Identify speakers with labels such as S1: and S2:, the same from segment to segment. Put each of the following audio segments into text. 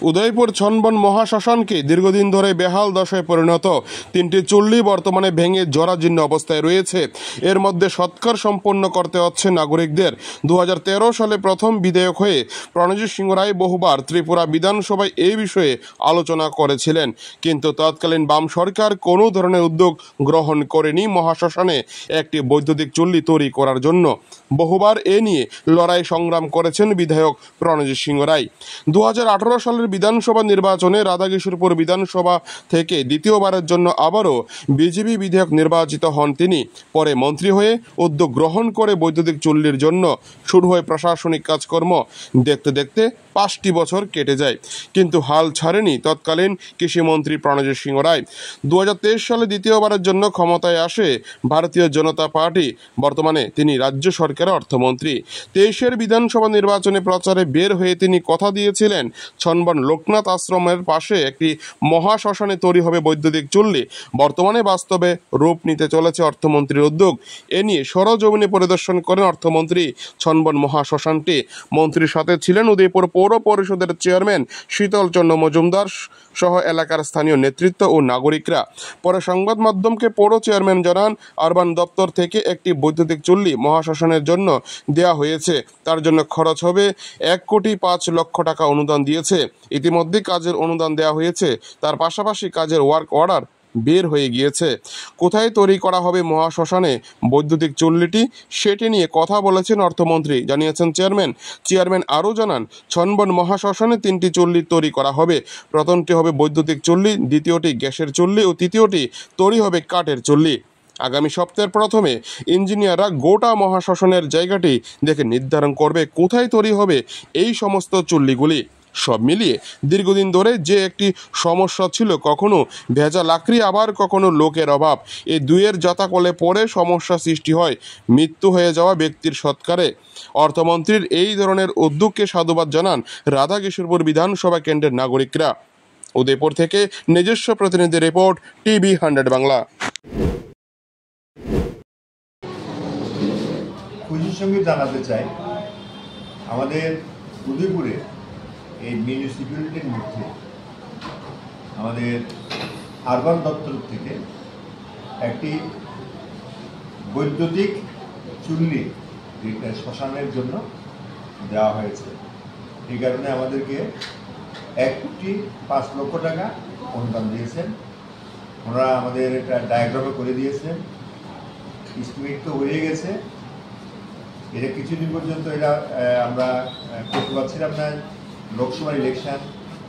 S1: উদয়পুর ছনবন মহাশ্মশানকে দীর্ঘদিন ধরে বেহাল দশায় পরিণত তিনটি চুল্লি বর্তমানে ভেঙে জরাজীর্ণ অবস্থায় রয়েছে। এর মধ্যে সৎকার সম্পন্ন করতে হচ্ছে নাগরিকদের। 2013 সালে প্রথম বিধায়ক হয়ে প্রণজিৎ সিংহ রায় বহুবার ত্রিপুরা বিধানসভায় এই বিষয়ে আলোচনা করেছিলেন, কিন্তু তৎকালীন বাম সরকার কোনো ধরনের উদ্যোগ গ্রহণ করেনি মহাশ্মশানে একটি বৈদ্যুতিক চুল্লি তৈরি করার জন্য। বহুবার এ নিয়ে লড়াই সংগ্রাম করেছেন বিধায়ক প্রণজিৎ সিংহ রায়। 2018 সালের বিধানসভা নির্বাচনে রাধাকিশোরপুর বিধানসভা থেকে দ্বিতীয়বারের জন্য আবারও বিজেপি বিধায়ক নির্বাচিত হন তিনি। পরে মন্ত্রী হয়ে উদ্যোগ গ্রহণ করে বৈদ্যুতিক চুল্লির জন্য শুরু হয় প্রশাসনিক কাজকর্ম। দেখতে দেখতে 5টি বছর কেটে যায়, কিন্তু হাল ছাড়েনি তৎকালীন কৃষিমন্ত্রী প্রণজিৎ সিংহ রায়। 2023 সালে দ্বিতীয়বারের জন্য ক্ষমতায় আসে ভারতীয় জনতা পার্টি। বর্তমানে তিনি রাজ্য সরকারের অর্থমন্ত্রী। 23-এর বিধানসভা নির্বাচনে প্রচারে বের হয়ে তিনি কথা দিয়েছিলেন ছনবন লোকনাথ আশ্রমের পাশে একটি মহাশ্মশানে তৈরি হবে বৈদ্যুতিক চুল্লি। বর্তমানে বাস্তবে রূপ নিতে চলেছে অর্থমন্ত্রীর উদ্যোগ। এ নিয়ে সরজমিনে পরিদর্শন করেন অর্থমন্ত্রী ছনবন মহাশ্মশানটি। মন্ত্রীর সাথে ছিলেন উদয়পুর পৌর পরিষদের চেয়ারম্যান শীতল চন্দ্র মজুমদার সহ এলাকার স্থানীয় নেতৃত্ব ও নাগরিকরা। পরে সংবাদ মাধ্যমকে পৌর চেয়ারম্যান জানান, আরবান দপ্তর থেকে একটি বৈদ্যুতিক চুল্লি মহাশ্মশানের জন্য দেওয়া হয়েছে। তার জন্য খরচ হবে 1,05,00,000 টাকা অনুদান দিয়েছে। ইতিমধ্যে কাজের অনুদান দেওয়া হয়েছে, তার পাশাপাশি কাজের ওয়ার্ক অর্ডার বের হয়ে গিয়েছে। কোথায় তৈরি করা হবে মহাশ্মশানে বৈদ্যুতিক চুল্লিটি, সেটি নিয়ে কথা বলেছেন অর্থমন্ত্রী, জানিয়েছেন চেয়ারম্যান আরও জানান, ছনবন মহাশ্মশানে 3টি চুল্লি তৈরি করা হবে। প্রথমটি হবে বৈদ্যুতিক চুল্লি, দ্বিতীয়টি গ্যাসের চুল্লি ও তৃতীয়টি তৈরি হবে কাঠের চুল্লি। আগামী সপ্তাহের প্রথমে ইঞ্জিনিয়াররা গোটা মহাশ্মশানের জায়গাটি দেখে নির্ধারণ করবে কোথায় তৈরি হবে এই সমস্ত চুল্লিগুলি। সব মিলিয়ে দীর্ঘদিন ধরে যে একটি সমস্যা ছিল, কখনো ভেজা লাকড়ি, আবার কখনো লোকের অভাব, এই দুইয়ের জাতাকলে পড়ে সমস্যা সৃষ্টি হয় মৃত্যু হয়ে যাওয়া ব্যক্তির সৎকারে। অর্থমন্ত্রীর এই ধরনের উদ্যোগকে সাধুবাদ জানান রাধাকিশোরপুর বিধানসভা কেন্দ্রের নাগরিকরা। উদয়পুর থেকে নিজস্ব প্রতিনিধি রিপোর্ট, টিভি 100 বাংলা।
S2: খুশির সঙ্গে জানাতে চাই, আমাদের উদয়পুরে এই মিউনিসিপ্যালিটির মধ্যে আমাদের আরবান দপ্তর থেকে একটি বৈদ্যুতিক চুল্লি শ্মশানের জন্য দেওয়া হয়েছে। এই কারণে আমাদেরকে 1,05,00,000 টাকা অনুদান দিয়েছেন। ওনারা আমাদের একটা ডায়াগ্রামে করে দিয়েছেন, এস্টিমেট তো হয়ে গেছে। এটা কিছুদিন পর্যন্ত এটা আমরা করতে পারছিলাম না, লোকসভার ইলেকশন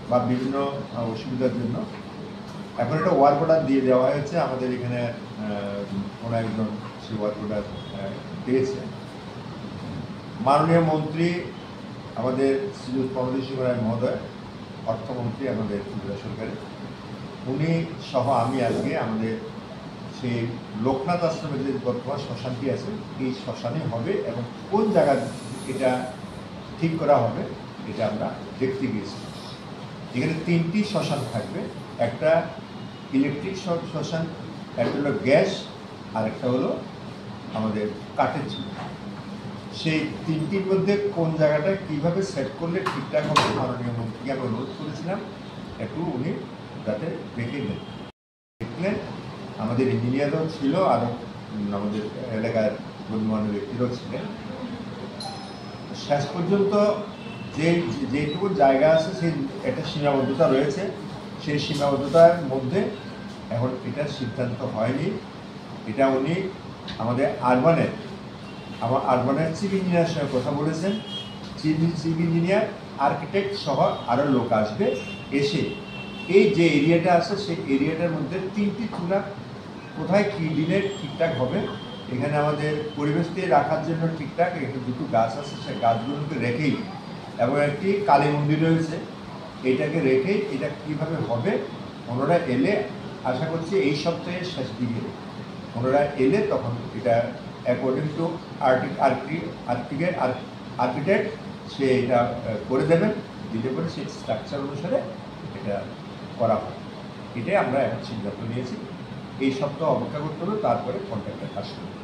S2: বা বিভিন্ন অসুবিধার জন্য। এখন একটা ওয়ার্ক অর্ডার দিয়ে দেওয়া হয়েছে আমাদের এখানে, কোনো একজন সেই ওয়ার্ক অর্ডার পেয়েছে। মাননীয় মন্ত্রী আমাদের শ্রী প্রণজিৎ সিংহ রায় মহোদয়, অর্থমন্ত্রী আমাদের ত্রিপুরা সরকারের, উনি সহ আমি আজকে আমাদের সেই লোকনাথ আশ্রমের যে বর্তমান শ্মশানটি আছে, এই শ্মশানে হবে এবং কোন জায়গা এটা ঠিক করা হবে এটা আমরা দেখতে গিয়েছি। এখানে 3টি শ্মশান থাকবে, একটা ইলেকট্রিক শ্মশান, একটা হলো গ্যাস, আর একটা হলো আমাদের কাঠের চুল্লি। সেই 3টির মধ্যে কোন জায়গাটা কীভাবে সেট করলে ঠিকঠাক হবে, মাননীয় মন্ত্রীকে আমি অনুরোধ করেছিলাম একটু উনি যাতে দেখে দেখলেন। আমাদের ইঞ্জিনিয়ারও ছিল, আরও আমাদের এলাকার গণ্যমান্য ব্যক্তিরাও ছিলেন। শেষ পর্যন্ত যেটুকু জায়গা আছে সেই একটা সীমাবদ্ধতা রয়েছে, সেই সীমাবদ্ধতার মধ্যে এখন এটার সিদ্ধান্ত হয়নি। এটা উনি আমাদের আরবানের চিফ ইঞ্জিনিয়ারের সঙ্গে কথা বলেছেন। চিফ ইঞ্জিনিয়ার, আর্কিটেক্ট সহ আরও লোক আসবে, এসে এই যে এরিয়াটা আছে সেই এরিয়াটার মধ্যে 3টি চুলা কোথায় কী দিলে ঠিকঠাক হবে, এখানে আমাদের পরিবেশকে রাখার জন্য ঠিকঠাক একটু দুটো গাছ আছে, সেই গাছগুলোকে রেখেই, এবং একটি কালী মন্দির রয়েছে, এটাকে রেখেই এটা কীভাবে হবে ওনারা এলে, আশা করছি এই সপ্তাহের শেষ দিকে ওনারা এলে তখন এটা অ্যাকর্ডিং টু আর্কিটেক্ট সে এটা করে দেবেন, দিলে পরে সেই স্ট্রাকচার অনুসারে এটা করা হয়। এটাই আমরা এখন সিদ্ধান্ত নিয়েছি। এই সপ্তাহ অপেক্ষা করতে হবে, তারপরে কন্ট্রাক্টর কাজ করবে।